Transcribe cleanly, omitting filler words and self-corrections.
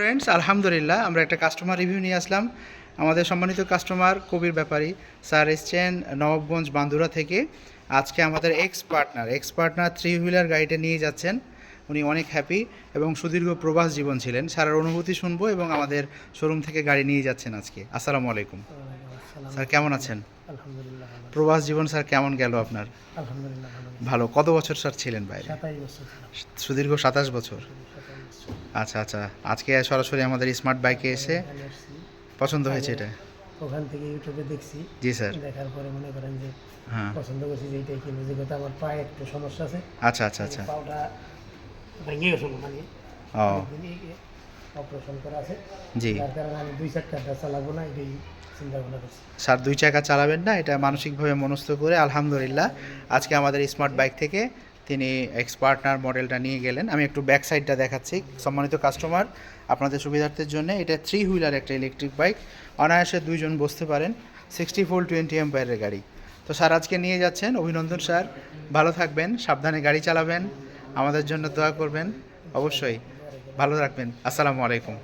Friends, আলহামদুলিল্লাহ আমরা একটা কাস্টমার রিভিউ নিয়ে আসলাম। আমাদের সম্মানিত কাস্টমার কবির ব্যাপারী স্যার এসছেন নবাবগঞ্জ বান্দুরা থেকে। আজকে আমাদের এক্স পার্টনার থ্রি হুইলার গাড়িটা নিয়ে যাচ্ছেন। উনি অনেক হ্যাপি এবং সুদীর্ঘ প্রবাস জীবন ছিলেন। স্যারের অনুভূতি শুনবো এবং আমাদের শোরুম থেকে গাড়ি নিয়ে যাচ্ছেন আজকে। আসসালামু আলাইকুম স্যার, কেমন আছেন? আলহামদুলিল্লাহ ভালো আছি। প্রবাস জীবন স্যার কেমন গেল আপনার? আলহামদুলিল্লাহ ভালো আছি। ভালো। কত বছর স্যার ছিলেন বাইরে? 27 বছর ছিলাম। সুদীর্ঘ 27 বছর। 27 বছর। আচ্ছা আচ্ছা, আজকে সরাসরি আমাদের স্মার্ট বাইকে এসে এখানে আসছি। পছন্দ হয়েছে এটা? ওখান থেকে ইউটিউবে দেখছি। জি স্যার। দেখার পরে মনে করেন যে হ্যাঁ। পছন্দ করছি যে এইটাই কিনে, যেহেতু আমার পায়ে একটু সমস্যা আছে। আচ্ছা আচ্ছা আচ্ছা। পাওটা ভেঙে গেছিল, মানে ও অপারেশন করা আছে। জি যার কারণে আমি 2 চাকাটা চালাবো না, এটাই চিন্তা ভাবনা করছি। স্যার, 2 চাকা চালাবেন না, এটা মানসিকভাবে মনস্থ করে আলহামদুলিল্লাহ আজকে আমাদের স্মার্ট বাইক থেকে তিনি এক্স পার্টনার মডেলটা নিয়ে গেলেন। আমি একটু ব্যাক সাইডটা দেখাচ্ছি সম্মানিত কাস্টমার আপনাদের সুবিধার্থের জন্য। এটা থ্রি হুইলার একটা ইলেকট্রিক বাইক, অনায়াসে 2 জন বসতে পারেন। 60 ভোল্ট 20 অ্যাম্পিয়ারের গাড়ি। তো স্যার আজকে নিয়ে যাচ্ছেন, অভিনন্দন স্যার। ভালো থাকবেন, সাবধানে গাড়ি চালাবেন, আমাদের জন্য দোয়া করবেন অবশ্যই। ভালো রাখবেন। আসসালামু আলাইকুম।